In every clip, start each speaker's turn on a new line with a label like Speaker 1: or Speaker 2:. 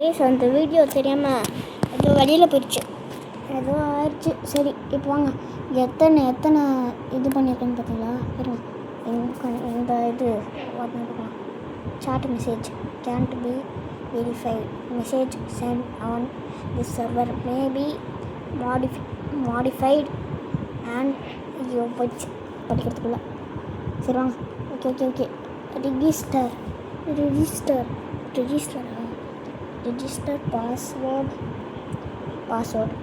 Speaker 1: Please அந்த video தெரியாமல் ஏதோ வெளியில் போயிடுச்சு, ஏதோ ஆயிடுச்சு. சரி இப்போ வாங்க, எத்தனை இது பண்ணியிருக்கேன்னு பார்த்தீங்களா? இருங்க, இந்த இது பார்க்கலாம். Chat message can't be verified. Message sent on this server may be modified and ஐயோ போயிடுச்சு படிக்கிறதுக்குள்ள. சரி வாங்க. Okay register password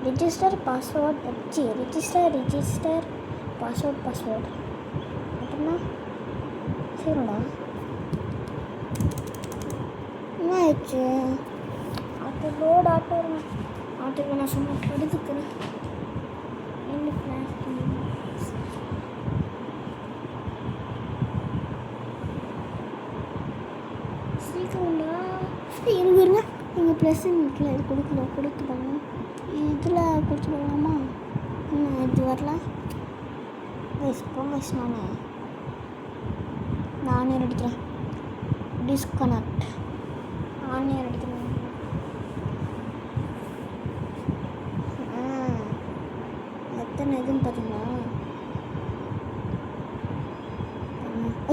Speaker 1: register password அப்படின்னா சரிடா. என்ன ஆயிடுச்சு? ஆட்டோக்கு நான் சும்மா படுத்துக்கிறேன். சீக்கிரம்டா இருங்க. நீங்கள் ப்ளஸ் இருக்குல்ல, இது கொடுத்து பாருங்க. இதில் கொடுத்து பார்க்கலாமா? இது வரல. போங்க, நானே அடிக்கிறேன். டிஸ்கனெக்ட் நானே அடிக்கிறேன். எத்தனை இதுன்னு பார்த்தீங்களா?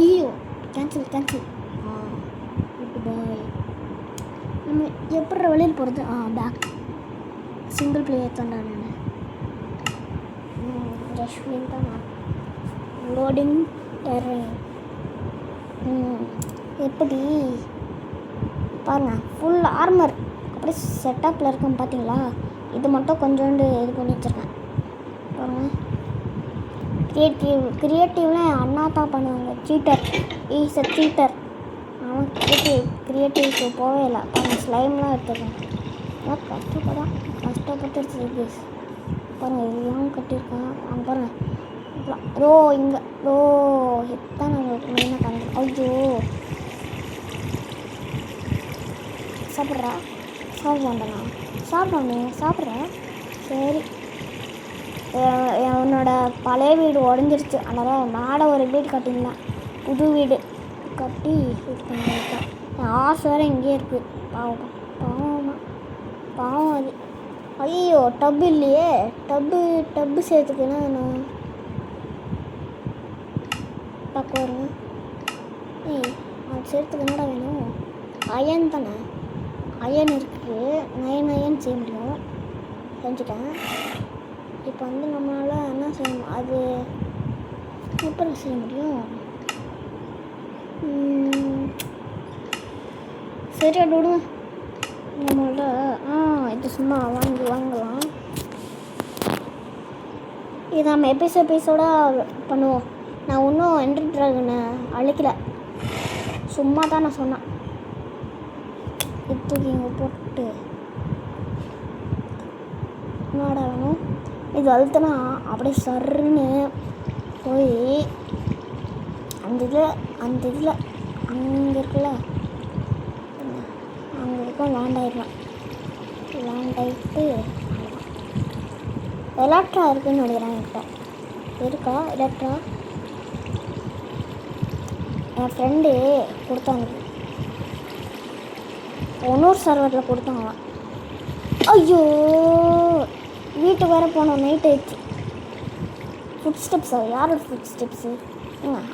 Speaker 1: ஐயோ கேன்சல். பாய். நம்ம எப்படி வெளியில் போகிறது? பேக் சிங்கிள் பிளேயர் தான்டா நான். ஜஸ்வின் தான் நான். லோடிங் டெரெயின் எப்படி பாருங்க, ஃபுல் ஆர்மர் அப்படியே செட்டப்பில் இருக்கும் பார்த்தீங்களா? இது மட்டும் கொஞ்சோண்டு இது பண்ணி வச்சுருக்கேன் பாருங்கள். கிரியேட்டிவ்லாம் அண்ணா தான் பண்ணுவாங்க. Seater is a seater. அவன் கிரியேட்டிவ்க்கு போவே இல்லை. பாருங்கள், ஸ்லைம்லாம் எடுத்துருக்கேன். கஷ்டப்பட்டு இருக்கு பாருங்கள். இதுவும் கட்டியிருக்கான். அவங்க பாருங்கள் இங்கே எத்தனை மெயினாக காரணம். ஐயோ சாப்பிட்றேன். சரி, என்னோட பழைய வீடு உடஞ்சிருச்சு. அதனால் மேலே ஒரு வீடு கட்டியிருந்தேன், புது வீடு கட்டி இது பண்ணியிருக்கேன். என் ஆசை வேறு இங்கேயே இருக்குது. பாவம் அது. ஐயோ டப்பு இல்லையே. டப்பு சேர்த்துக்குன்னா வேணும். பார்க்க வருங்க. அது சேர்த்துக்கு என்னடா வேணும்? அயன் தானே. அயன் இருக்குது. நயன் செய்ய முடியும். செஞ்சுட்டேன். இப்போ நம்மளால் என்ன செய்யணும்? அது எப்படி செய்ய முடியும்? சரி அது விடுங்க. நம்மளோட இது சும்மா வாங்கலாம். இது நம்ம எபிசோடாக பண்ணுவோம். நான் இன்னும் என்டர் ட்ராகனை அழைக்கலை, சும்மா தான் நான் சொன்னேன். தூக்கி இங்கே போட்டு என்னடா வேணும்? இது அழுத்தனா அப்படியே சர்ன்னு போய் அந்த இதில் அங்கே இருக்குல்ல, அங்கே இருக்கும் லேண்ட் ஆகிட்டு எலக்ட்ரா இருக்குதுன்னு நினைக்கிறேன். என்கிட்ட இருக்கா எலக்ட்ரா? என் ஃப்ரெண்டு கொடுத்தாங்க, இன்னொரு சர்வரில் கொடுத்தாங்க. ஐயோ வீட்டுக்கு வேறு போனோம், நைட் ஆயிடுச்சு. ஃபுட் ஸ்டெப்ஸா? யாரோட ஃபுட் ஸ்டெப்ஸு?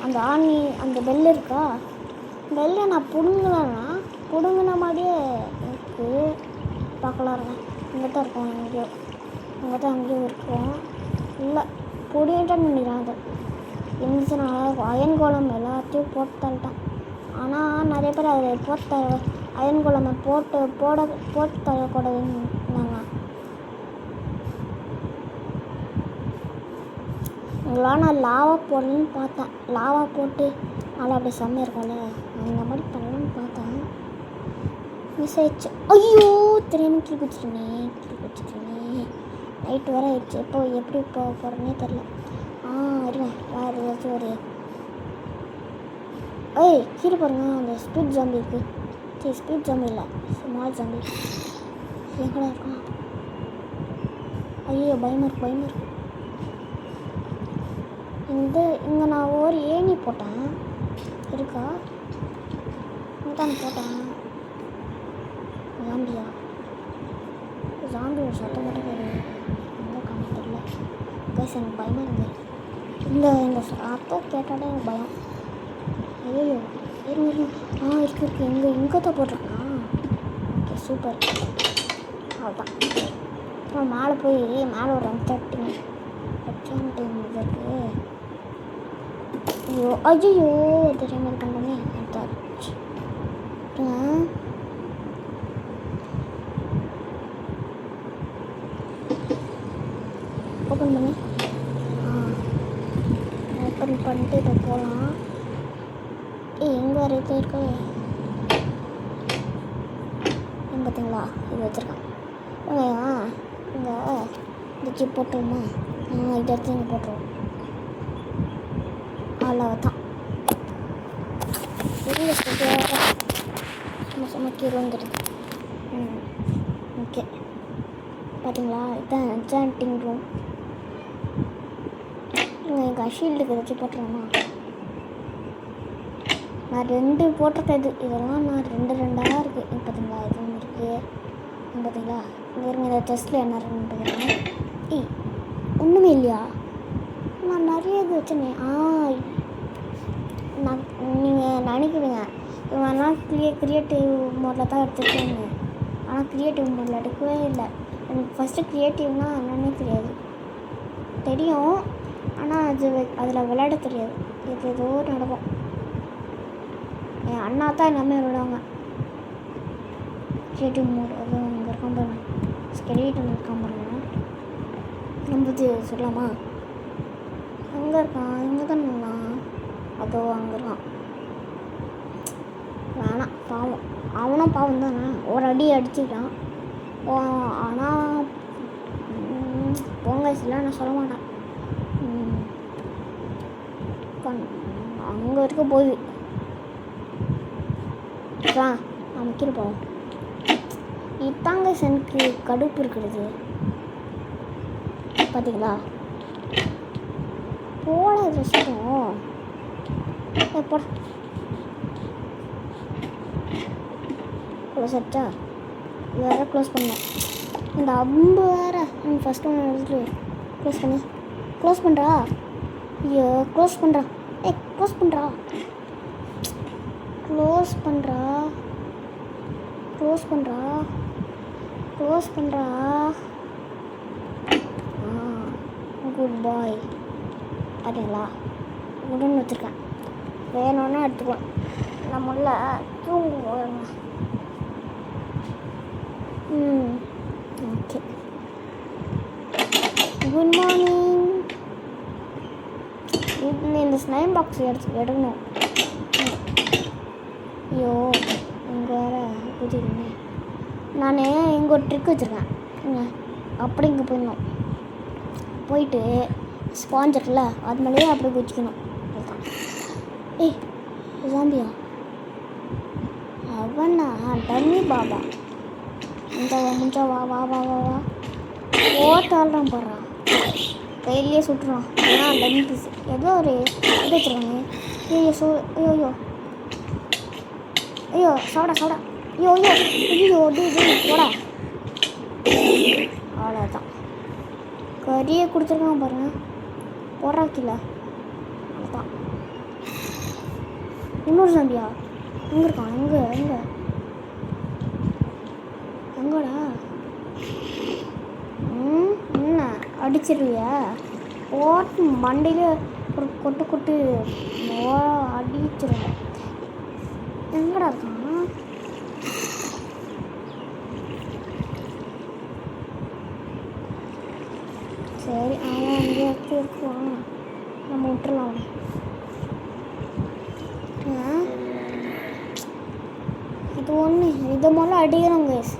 Speaker 1: அந்த அந்த பெல் இருக்கா? பெல்லை நான் பிடுங்கின மாதிரியே எனக்கு பார்க்கலாம். இருக்கேன் இங்கே தான் இருக்கோம். அங்கேயும் இருக்கோம். இல்லை பிடிங்கிட்டேன்னு நினைக்கிறேன். அது இருந்துச்சு. நான் அயன் கோலம் எல்லாத்தையும் போட்டு தள்ளிட்டேன். ஆனால் நிறைய பேர் அதை அயன் கோலமை போட்டு தரக்கூடாதுன்னு இருந்தாங்க. உங்களால் நான் லாவா போடணுன்னு பார்த்தேன். லாவா போட்டு நல்லா அப்படி செம்மையாக இருக்கும்ல, அந்த மாதிரி பண்ணலான்னு பார்த்தேன். மிஸ் ஆயிடுச்சு. ஐயோ தெரியாமல் கீழே குச்சிட்டேனே. நைட்டு வேறு ஆயிடுச்சு. எப்படி போகிறேன்னே தெரில. இருங்க, வேறு ஏதாச்சும் ஒரு கீழே பாருங்க. அந்த ஸ்பீட் ஜாம்பி இருக்குது. சரி, ஸ்பீட் ஜாம்பி இல்லை, ஸ்மால் ஜாம்பி. எங்கடா இருக்கான்? ஐயோ பயமாக இருக்கு. இங்கே நான் ஒரு ஏணி போட்டேன். இருக்கா? இங்கே தான் போட்டேன். ஜாம்பியா? சத்தம் மட்டும் கேட்குது. எங்கே காண தெரியல கைஸ். எனக்கு பயமாக இருக்குது. இந்த சத்தம் கேட்டாலே எனக்கு பயம். ஐயோ இருங்க. இருக்கு எங்கே தான் போட்டிருக்கான். Okay super. அவ்வளோதான். அப்புறம் மேலே போய் மேலே ஒரு 30 இருக்கு. ஐயோ தெரியாமல் இது பண்ணோமே. எடுத்தாச்சு. ஓப்பன் பண்ணி ஓப்பன் பண்ணிட்டு இப்போ போகலாம். எங்கே வரைக்கும் இருக்கு பார்த்தீங்களா? இது வச்சுருக்கான். இங்கே இந்த சிப் போட்டுருமா? இதை எடுத்து இங்கே போட்டுருவோம். அவ்வளோதான். சும்மா கீழே வந்துடுது. ஓகே பார்த்தீங்களா? இதுதான் என்சாண்டிங் ரூம். எங்கள் ஷீல்டுக்கு வச்சு போட்டுருவோமா? நான் 2 போட்டிருக்கேன். இதெல்லாம் நான் 2 இருக்குது. பார்த்தீங்களா? இது ஒன்று இருக்குது. பார்த்தீங்களா? இங்கே இருங்க. இந்த டெஸ்ட்டில் என்ன இருக்குன்னு பார்த்தீங்கன்னா ஒன்றுமே இல்லையா? நான் நிறைய இது வச்சுருந்தேன். நீங்கள் நினைக்கிறீங்க இவனா க்ரியேட்டிவ் மோடில் தான் எடுத்துருக்கேங்க. ஆனால் க்ரியேட்டிவ் மோடில் எடுக்கவே இல்லை. எனக்கு ஃபஸ்ட்டு க்ரியேட்டிவ்னால் என்னன்னே தெரியும். ஆனால் அதில் விளையாட தெரியாது. ஏதோ நடக்கும். என் அண்ணா தான் எல்லாமே விளையாடுவாங்க. க்ரியேட்டிவ் மோடு அதுவும் அங்கே இருக்கான் பாருங்க. ஸ்கெலிட்டன் இருக்கான் பாருங்க. நம்பது சொல்லலாமா? எங்கே இருக்கான்? இங்கே தான் அதோ அங்கே இருக்கான். வேணாம் பாவம். அவனும் பாவம் தானே. ஒரு அடி அடிச்சுக்கிட்டான். ஆனால் போங்க சில நான் சொல்ல மாட்டேன். அங்கே இருக்க போகுது. நம்ம கீழே போவோம். இதாங்க எனக்கு கடுப்பு இருக்கிறது. பார்த்தீங்களா? போட ரெஸ்ட்டும் எப்போ க்ளோஸ் ஆச்சா? வேறு க்ளோஸ் பண்ணேன். இந்த அம்பு வேறு ஃபஸ்ட்டு ஒன்று எடுத்துட்டு க்ளோஸ் பண்ணுறா. ஐயோ க்ளோஸ் பண்ணுறா. க்ளோஸ் பண்ணுறா. குட் பாய். பார்த்தீங்களா? உடன் வச்சுருக்கேன். வேணும்னா எடுத்துக்குவேன். நம்ம உள்ள தூங்குவோம். Okay good morning. இந்த ஸ்னைம் பாக்ஸ் எடுக்கணும். ஐயோ இங்கே வேறு குதிருங்க. நான் இங்கே ஒரு ட்ரிக் வச்சுருக்கேன். அப்படி இங்கே போயிட்டு ஸ்பாஞ்ச் இருக்குல்ல அது மேலேயே அப்படியே குதிக்கணும். அதுதான். ஜாம்பியா அவனா? டம்மி பாபா. இந்த முடிஞ்சா வா ஓட்டாள்றான் போடுறான். கையிலேயே சுட்டுறான். ஏன்னா டம்மி பீஸ் ஏதோ ஒரு இது வச்சுருக்காங்க. ஐயோ சாப்பிடா. ஐயோ போடா. அவ்வளோதான். கறியை கொடுத்துருக்கான் பாருங்க. போடுறாக்கில்ல. அவ்வளோதான். இன்னொரு சாம்பியா எங்கே இருக்கான்? எங்கடா? என்ன அடிச்சிருவியா? போட்டு மண்டையில ஒரு கொட்டு அடிச்சிருவேன். எங்கடா இருக்கான்? சரி அவன் அங்கே இருக்குவான். நம்ம விட்டுறலாம். இது ஒன்று இது முதல்ல அடிக்கிறோம் கைஸ்.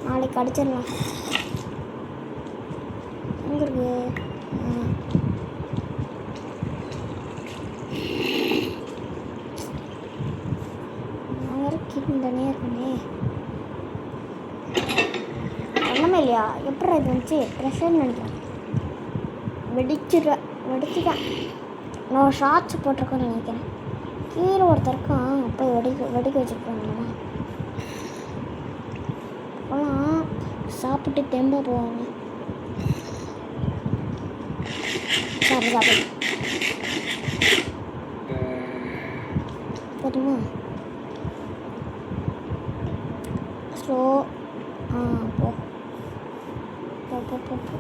Speaker 1: நாளைக்கு அடிச்சிடலாம். எங்கே இருக்கு? தனியாக இருக்குமே. ஒன்றுமே இல்லையா? எப்படி இது வந்துச்சு? ப்ரெஷர்னு நினைக்கிறேன். வெடிச்சுட்டேன். நான் ஷார்ட்ஸ் போட்டிருக்கேன்னு நினைக்கிறேன். கீழே ஒருத்தருக்கான். போய் வெடிக்க வச்சுருக்காங்கம்மா. அப்போலாம் சாப்பிட்டு தெம்ப போவாங்க. சாப்பிடு போதுமா? ஸ்லோ. போ போ போ போ போ.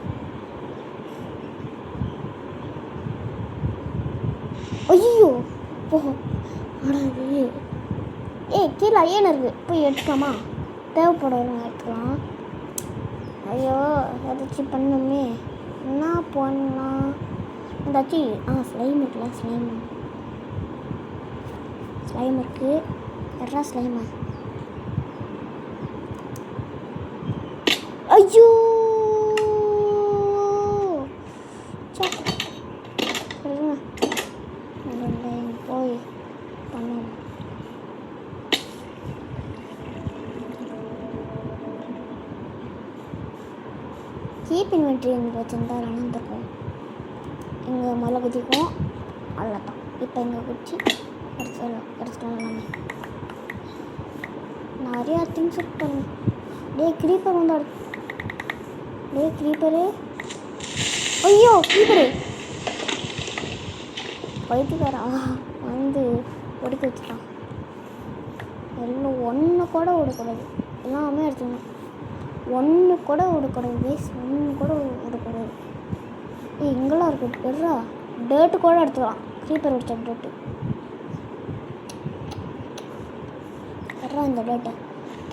Speaker 1: ஐயோ போ. அடாது. கீழே ஐயன் இருக்குது, போய் எடுத்துக்கலாமா? தேவைப்படுறவங்க எடுத்துக்கலாம். ஐயோ ஏதாச்சும் பண்ணுமே. என்ன பண்ணலாம்? ஏதாச்சும் ஸ்லைம் இருக்குல்ல, ஸ்லைம் இருக்குது. எறா ஸ்லைமா? ஐயோ போய் பண்ண கீப் இன்வென்ட்ரி எங்கே வச்சுருந்தா நடந்துருக்கும். இங்கே மலை குதிக்கும், அவ்வளோதான். இப்போ இங்கே குச்சி எடுத்துக்கலாம் எல்லாமே. நிறையா திங்ஸ் இருக்கு. க்ரீப்பர் வந்து க்ரீப்பரு. ஐயோ க்ரீப்பரு பைத்தியக்காரா வந்து ஒடுக்க வச்சுட்டான். எல்லாம் ஒன்று கூட விடக்கூடாது, எல்லாமே எடுத்துக்கணும். ஒன்று கூட விடக்கூடாது வேஸ்ட், ஒன்று கூட விடக்கூடாது. இங்கெல்லாம் இருக்குது பெருரா. டேட்டு கூட எடுத்துக்கலாம், க்ரீப்பர் வச்ச டேட்டு. பெருரா இந்த டேட்டை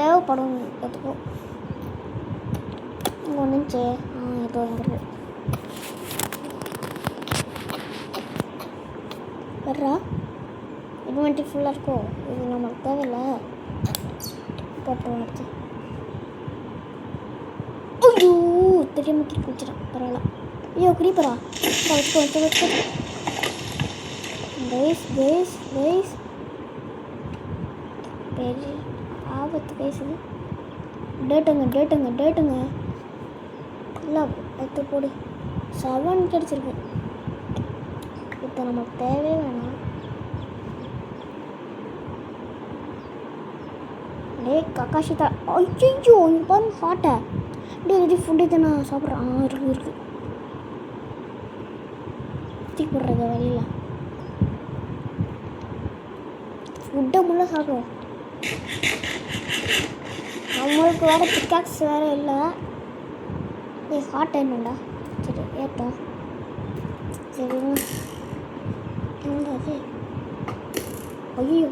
Speaker 1: தேவைப்படும் எடுத்துக்கோ. இங்கே ஒன்றுச்சு. இதோ இங்கே இருக்குது. பெருரா இன்வென்ட்ரி ஃபுல்லாக இருக்கோ? இது நம்மளுக்கு தேவையில்லை. போட்டோம் எடுத்து. ஐயோ தெரியாம திருப்பி வச்சிடான். பரவாயில்ல. ஐயோ க்ரீப்பரா வச்சுக்கோ. கைஸ் பெரிய ஆபத்து கைஸ். இது டேட்டுங்க இல்லை எடுத்து போடு. 7 கிடச்சிருக்கு. இப்போ நமக்கு தேவையே வேணாம். கக்காஷிதா. ஐயோ இங்கே பாருங்க ஹாட்டை. இது ஃபுட்டு தான் நான் சாப்பிட்றேன். இருக்கு தூக்கி போடுறது வழியில். ஃபுட்டை முள்ள சாப்பிடுவோம். நம்மளுக்கு வேறு பிக்காக்ஸ் வேறு இல்லை. ஹாட் என்னண்டா? சரி ஏற்றோம். சரிங்க. என்னது? ஐயோ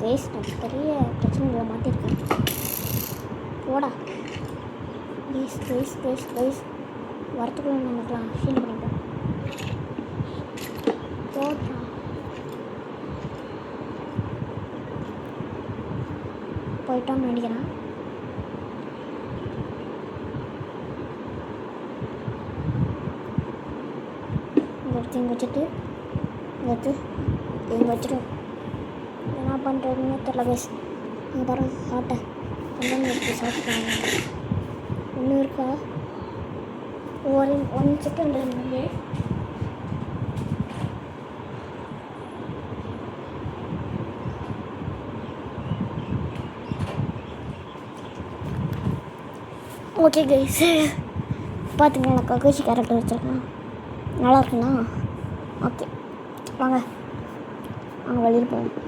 Speaker 1: வேஸ்ட். பெரிய பிரச்சனைகளை மாட்டிருக்கேன். போடா ப்ளீஸ் வரத்துக்குள்ள நமக்குலாம் ஃபீல் பண்ணிப்போம். போட்டா போயிட்டோம்னு நினைக்கிறேன். இங்கே வச்சுட்டு இங்கே வச்சுருவோம். என்ன பண்ணுறதுன்னு தெரியல பேச. இங்கே பாருங்க ஹாட்டை கொஞ்சம் எடுத்து சாப்பிட்டுக்காங்க. ஒன்று இருக்கா? ஒன் செகண்ட் இருந்தது. ஓகே கைஸ் பார்த்துங்க, நான் கக்கோச்சி கேரக்டர் வச்சுருக்கேன். நல்லா இருக்குண்ணா. ஓகே வாங்க நாங்கள் வெளியில் போவோம்.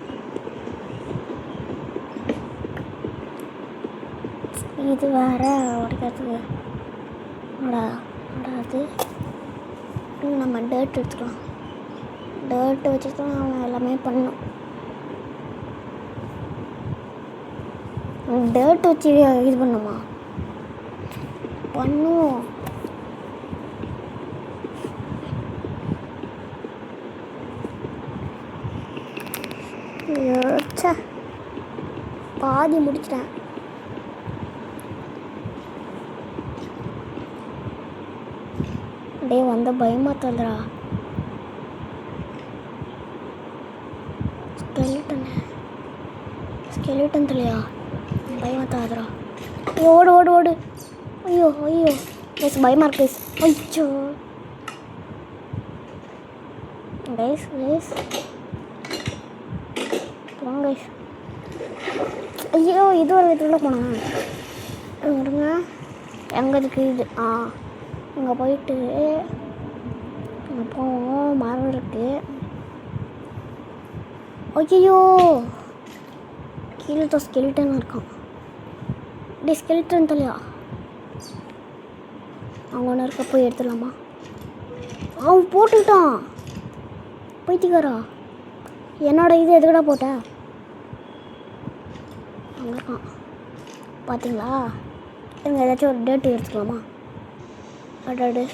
Speaker 1: இது வேறு உடைக்கிறதுக்கு அது நம்ம டேட் எடுத்துக்கலாம். டேட்டு வச்சுட்டு தான் அவன் எல்லாமே பண்ணணும். டேட் வச்சு இது பண்ணுமா? பண்ணுவோம். பாதி முடிச்சிட்டேன். அப்படியே வந்த பயமாக தந்துடா. ஸ்கெலிட்டன் தலையா பயமாக தாதுரா. ஓடு. ஐயோ கைஸ் பயமாக இருக்கு கைஸ். ஐயோ கைஸ் போங்க கைஸ். ஐயோ இது ஒரு வீட்டுக்குள்ளே போனேன். இருங்க எங்கே இருக்குது இது? இங்கே போயிட்டு போவோம். மரம் இருக்குது. ஐயோ கீழே ஸ்கெலிட்டன் இருக்கான். டே ஸ்கெலிட்டன் தலையா அவங்க ஒன்று இருக்க போய் எடுத்துடலாமா? அவன் போட்டுக்கிட்டான் பைத்தியக்காரா. என்னோட இது எதுக்கடா போட்ட? அங்கே இருக்கான் பார்த்தீங்களா? இவங்க ஏதாச்சும் ஒரு டேட்டு எடுத்துக்கலாமா? அடாடு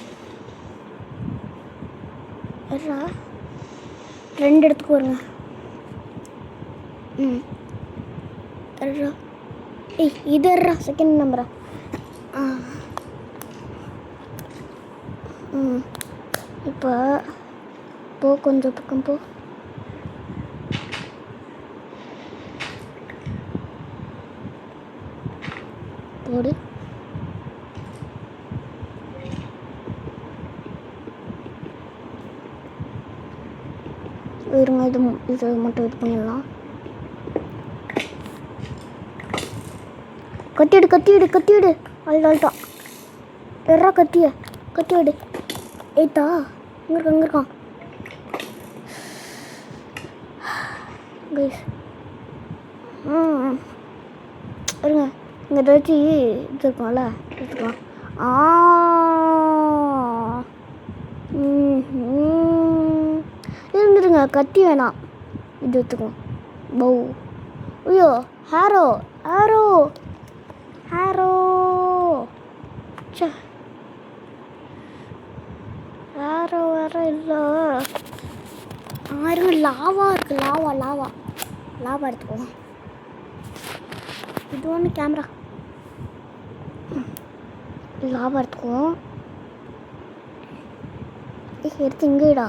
Speaker 1: எட்ரா 2 இடத்துக்கு வருங்க. எட்ரா இது எட்ரா செகண்ட் நம்பரா? இப்போ போ கொஞ்சம் பக்கம் போ. போடு. இருங்க இது மட்டும் இது பண்ணிடலாம். கத்திடு அழுதான். எட்ரா கத்திடு. ஏத்தா இங்கே இருக்கான் கைஸ். இருங்க இங்கே ஏதாச்சும் இது இருக்கும்ல எடுத்துக்கலாம். இருந்துருங்க கத்தி வேணாம், இது எடுத்துக்கலாம். பௌ ஐயோ ஹேரோ சே ஹேரோ வேறு இல்லை. இருங்க லாவா இருக்குது. லாவா எடுத்துக்குவோம். இது ஒன்று கேமரா லாவா எடுத்துக்குவோம். எடுத்து இங்கேடா.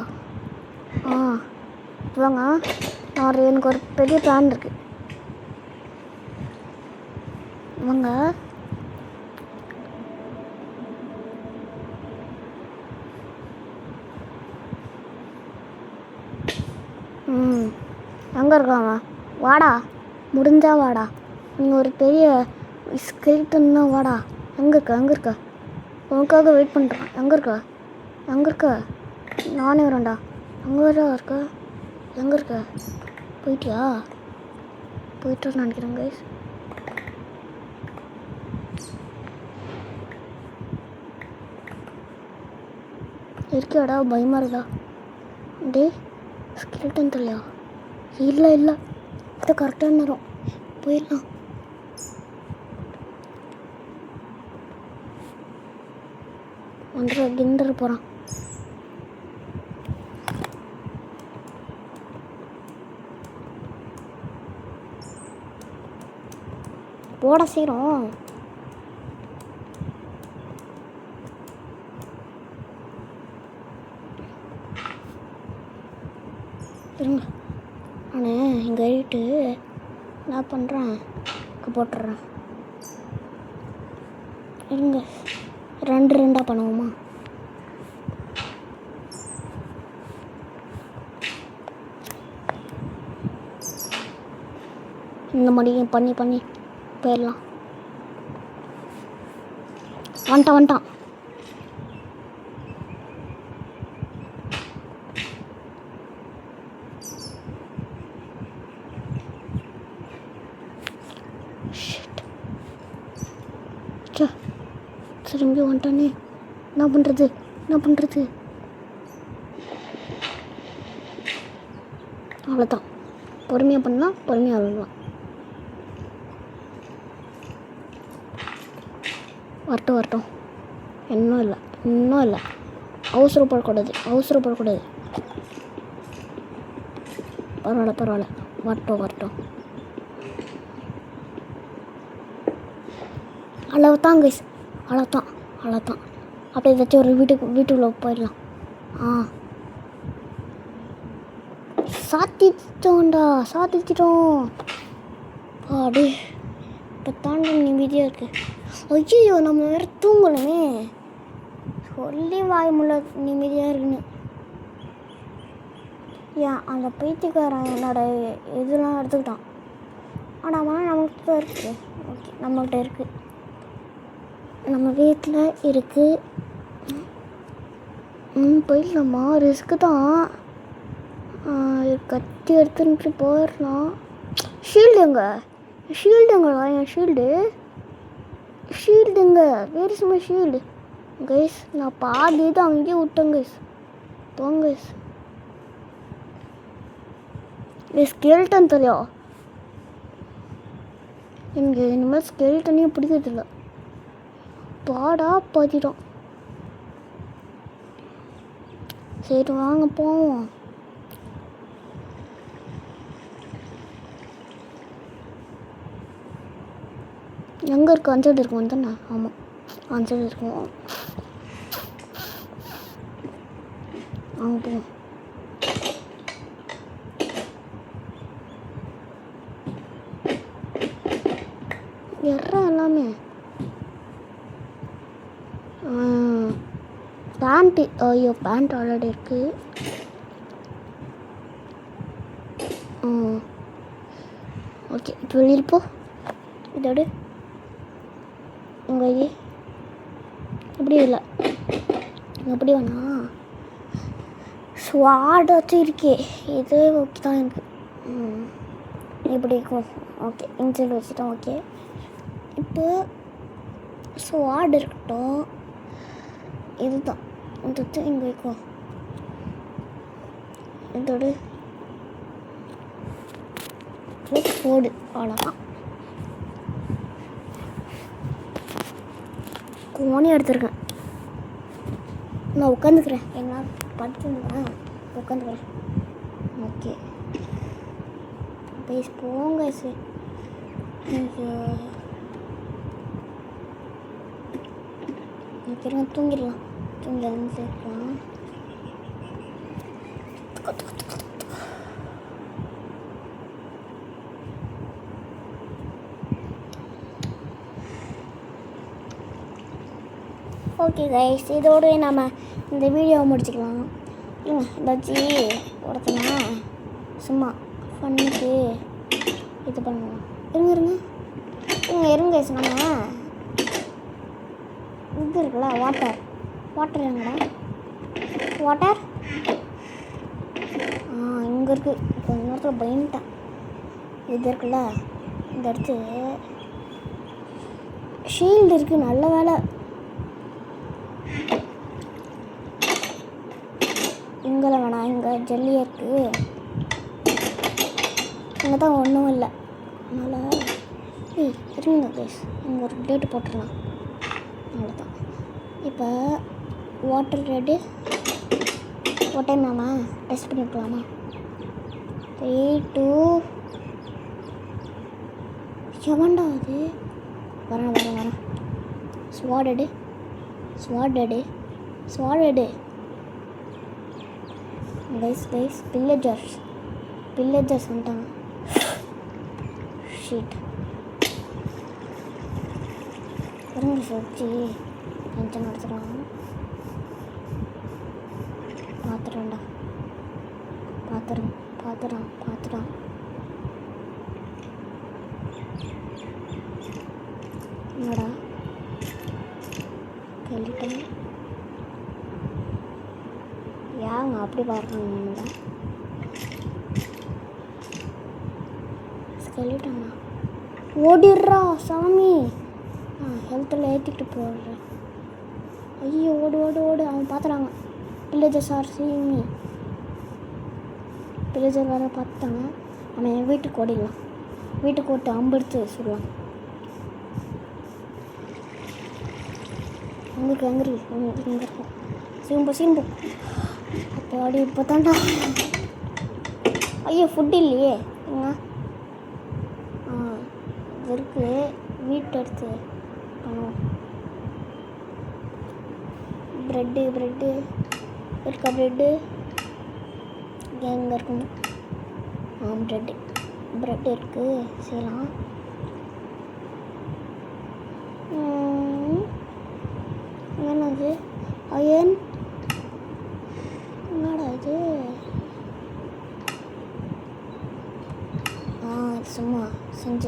Speaker 1: வாங்க எனக்கு ஒரு பெரிய பிளான் இருக்குது. வாங்க எங்கே இருக்காங்க? வாடா முடிஞ்சா வாடா. நீங்கள் ஒரு பெரிய ஸ்கெலிட்டன்னா வாடா. எங்கே இருக்க உனக்காக வெயிட் பண்ணுறேன். எங்கே இருக்க நானே வரேன்டா. அங்கே வேற எங்கே இருக்க போயிட்டு நினைக்கிறேன் கைஸ். இருக்கியாடா? பயமாக இருக்குதா? டே ஸ்கெலிட்டன் தலையா? இல்லை இது கரெக்டான நேரம் போயிடலாம். கிண்டர் போகிறான். போட சீரம். இருங்க நான் இங்கே எழுட்டு என்ன பண்ணுறேன் போட்டுடுறேன். இருங்க 2 பண்ணுவோமா? இந்த மாதிரி பண்ணி போயிடலாம். வந்துட்டான். திரும்பி வந்துட்டானே. என்ன பண்ணுறது? அவ்வளோதான். பொறுமையாக பண்ணலாம், பொறுமையாக விடலாம். வரட்டும். இன்னும் இல்லை. அவசரப்படக்கூடாது. பரவாயில்ல. வரட்டும். அவ்வளோதான் கைஸ். அவ்வளோதான். அப்படியே ஏதாச்சும் ஒரு வீட்டுக்குள்ளே போயிடலாம். சாத்திச்சிட்டோம். அப்படி இப்போ தாண்டி நிம்மதியாக இருக்குது. ஐயோ நம்ம வேறு தூங்கணுமே. சொல்லி வாய் முள்ள நிம்மதியாக இருக்குன்னு. ஏன் அந்த பைத்தியக்காரன் என்னோட இதெல்லாம் எடுத்துக்கிட்டான். ஆனாமா நம்மகிட்ட தான் இருக்குது. ஓகே, நம்மகிட்ட இருக்குது, நம்ம வீட்டில் இருக்குது. போயிடலாமா? ரிஸ்க்கு தான். கத்தி எடுத்துட்டு போயிடலாம். ஷீல்டுங்க, ஷீல்டுங்களா? என் ஷீல்டுங்க வேறு சும்மா ஷீல்டு கைஸ். நான் பாதி தான் அங்கேயே விட்டேன் கைஸ். போங்க கைஸ். ஸ்கெல்டன் தெரியா? எனக்கு இனிமேல் ஸ்கெல்டனே பிடிக்கிறதில்ல. பாடா பாதிடும். சரி வாங்க போவோம். எங்கே இருக்குது? அஞ்சல் இருக்கும் தானே? ஆமாம், அஞ்சல் இருக்கும். வாங்க போவோம். எறா எல்லாமே பேண்ட்டு. ஐயோ, பேண்ட் ஆல்ரெடி இருக்குது. ஓகே, இப்போ வெளியில் போ. இதோடு உங்கள் எப்படி இல்லை, எப்படி வேணா ஸ்வாட் வச்சு இருக்கே. இது ஓகே தான் எனக்கு. இப்படி இருக்கும். ஓகே, இன்சைட் வச்சுட்டோம். ஓகே, இப்போ ஸ்வாட் இருக்கட்டும். இதுதான் இந்த இங்கே வைக்கும். இதோடு போடு, அவ்வளோதான். கோணி எடுத்துருக்கேன். நான் உட்காந்துக்கிறேன். என்ன படுத்துருந்தேன், உட்காந்துக்கிறேன். ஓகே கைஸ், போங்க சார். திரும்ப தூங்கிடலாம். தூங்கி எழுந்துக்கலாம். ஓகே கைஸ், இதோடு நம்ம இந்த வீடியோவை முடிச்சுக்கலாம். ஏதாச்சும் ஒருத்தனா சும்மா ஃபன்னுக்கு இது பண்ணுவோம். இருங்க கைஸ். நம்ம இது இருக்குல்ல, வாட்டர் எங்கடா? வாட்டர் இங்கே இருக்குது. கொஞ்ச நேரத்தில் பயந்துட்டேன். இது இருக்குல்ல, இந்த இடத்து ஷீல்டு இருக்குது. நல்ல வேலை. இங்கே வேணாம், இங்கே ஜல்லியாக இருக்குது. இங்கே தான் ஒன்றும் இல்லை. அதனால் இருங்க கைஸ், இங்கே ஒரு டேட்டு போட்டுடலாம். அவ்வளோதான். இப்போ வாட்டர் ரெடி. ஒரு டைம் நாம டெஸ்ட் பண்ணிக்கலாமா? 3 2 எவன்டா அது? வரேன். ஸ்வாடடு கைஸ். பில்லேஜர்ஸ் வந்துட்டாங்க. ஷீட் இருங்க வச்சு கொஞ்சம் நடத்துக்கலாம். பார்த்துறான். என்னடா கேள்விட்டேன். யாங்க அப்படி பாருங்க. ஸ்கெலிட்டனா ஓடிடுறா சாமி. ஹெல்த்தில் ஏற்றிக்கிட்டு போடுறேன். ஐயோ, ஓடு. அவன் பார்த்துறாங்க. Villages are seeing me. Villager வேறு பார்த்தாங்க. அவன் என் வீட்டுக்கு ஓடிடலாம். வீட்டுக்கு ஓட்டு அம்பெடுத்து சொல்லலாம். எங்கே இருக்கும்? சீம்பு அப்போ அடி இப்போ தாண்டா. ஐயோ, ஃபுட் இல்லையே. இது இருக்குது. வீட்டு எடுத்து பண்ணுவோம். ப்ரெட்டு இருக்கா? ப்ரெட்டு எங்கே இருக்கும்? ப்ரெட் இருக்குது. செய்யலாம். என்னது அயன்? என்னடா இது? சும்மா செஞ்ச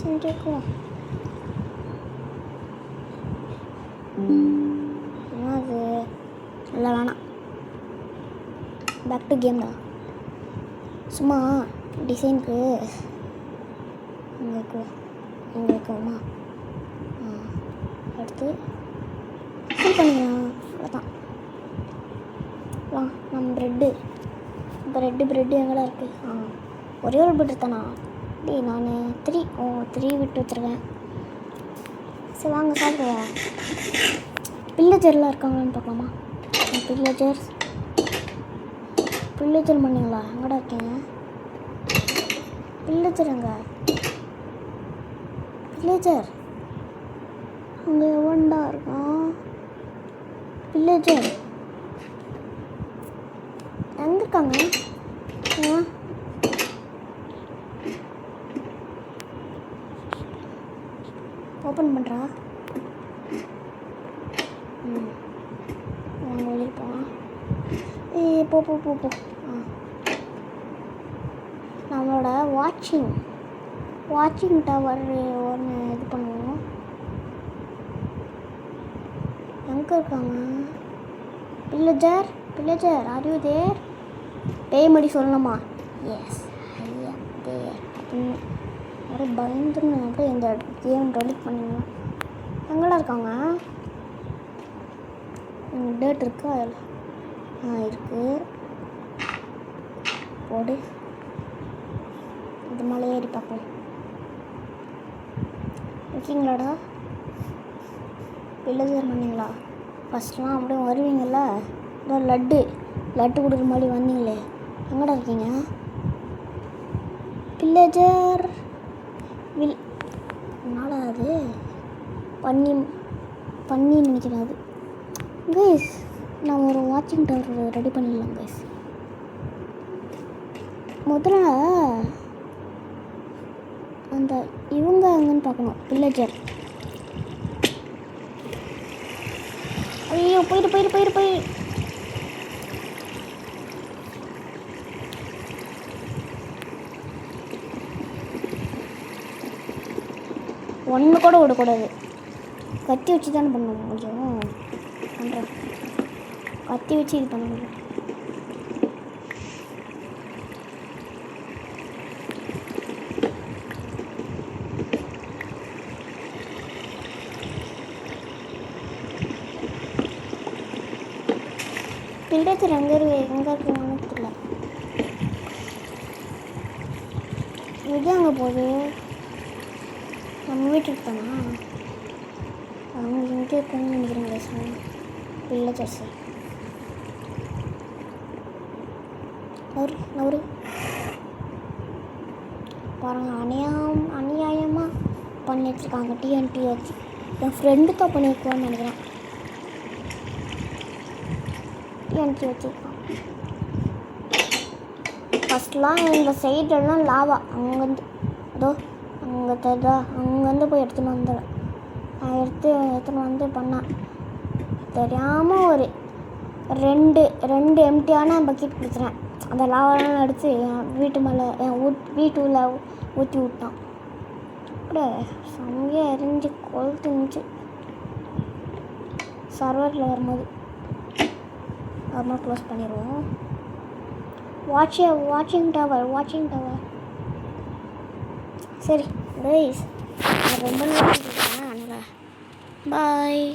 Speaker 1: இங்கே இருக்குவோம். அது இல்லை வேணாம். பேக் டு கேம் தான். சும்மா டிசைனுக்கு இங்கே இருக்குவோம். இங்கே இருக்குவோமா? அடுத்து ஃபில் பண்ணிக்கலாம். அவ்வளோதான். வா நம்ம ப்ரெட்டு எங்கடா இருக்குது? ஒரே ஒரு பிரெட் தானா? நான் 3 விட்டு வச்சுருக்கேன். சரி வாங்க சாப்பிடுவோம். பில்லஜர்லாம் இருக்காங்களான்னு பார்க்கலாமா? பில்லஜர் பண்ணிங்களா? எங்கடா இருக்கீங்க? பில்லஜர் எங்க? பில்லஜர் அங்கே எவன்டா இருக்கான்? பில்லஜர் எங்கே இருக்காங்க? ஓப்பன் பண்ணுறா. வெளியே போகலாம். போ. நம்மளோட வாட்சிங் டவர் ஒன்று இது பண்ணுவோம். எங்கே இருக்காங்க? பில்லஜர் ஆர் யூ தேர்? பேய் மடி சொல்லணுமா? எஸ் ஐயா தேர் அப்படின்னு அப்படியே பயந்துன்னு அப்படியே இந்த கேம் டெலிட் பண்ணிடலாம். எங்கெல்லாம் இருக்காங்க? டேட் இருக்கா? இருக்குது. போடு. இது மேலே ஏறி பார்ப்போம். ஓகேங்களாடா? பில்லஜர் பண்ணிங்களா? ஃபஸ்ட்லாம் அப்படியே வருவீங்கள, இதோ லட்டு கொடுக்குற மாதிரி வந்தீங்களே, எங்கடா இருக்கீங்க? பில்லஜர் என்னடா அது? பண்ணி நினைக்கிறேன் அது. கைஸ் நான் ஒரு வாட்சிங் டவர் ரெடி பண்ணிடலாம் கைஸ். முதல்ல அந்த இவங்க எங்கன்னு பார்க்கணும். பில்லஜர். ஐயோ போயிடு. ஒன்று கூட விடக்கூடாது. கத்தி வச்சு தானே பண்ண முடியும். பண்ணுறேன். கத்தி வச்சு இது பண்ண முடியும். பில்லஜர் எங்கே இருக்குன்னு தெரியல. இது அங்கே போகுது. நம்ம வீட்டுக்கு தானா? அவங்க இங்கே இருக்குன்னு நினைக்கிறேன் சார். பில்லஜர்ஸ் நவரு பாருங்க. அநியாயமாக பண்ணி வச்சுருக்காங்க. டிஎன்டி வச்சு என் ஃப்ரெண்டு தான் பண்ணியிருக்கோன்னு நினைக்கிறேன். டிஎன்டி வச்சுருக்கான். ஃபஸ்ட்லாம் இந்த சைடெல்லாம் லாவா அங்கேருந்து அதோ அங்கே தெரிதா, அங்கேருந்து போய் எடுத்துன்னு வந்துடுறேன். நான் எடுத்துன்னு வந்து பண்ணேன். தெரியாமல் ஒரு ரெண்டு எம்டியான பக்கெட் கொடுத்துறேன். அந்த லாவெல்லாம் எடுத்து என் வீட்டு மேலே வீட்டுல ஊற்றி விட்டான். அப்படியே சங்கே எரிஞ்சு கொளுத்துச்சு. சர்வரில் வரும்போது அப்புறமா க்ளோஸ் பண்ணிடுவோம். வாட்சிங் டவர் சரி கைஸ், ரொம்ப நல்லா பாய்.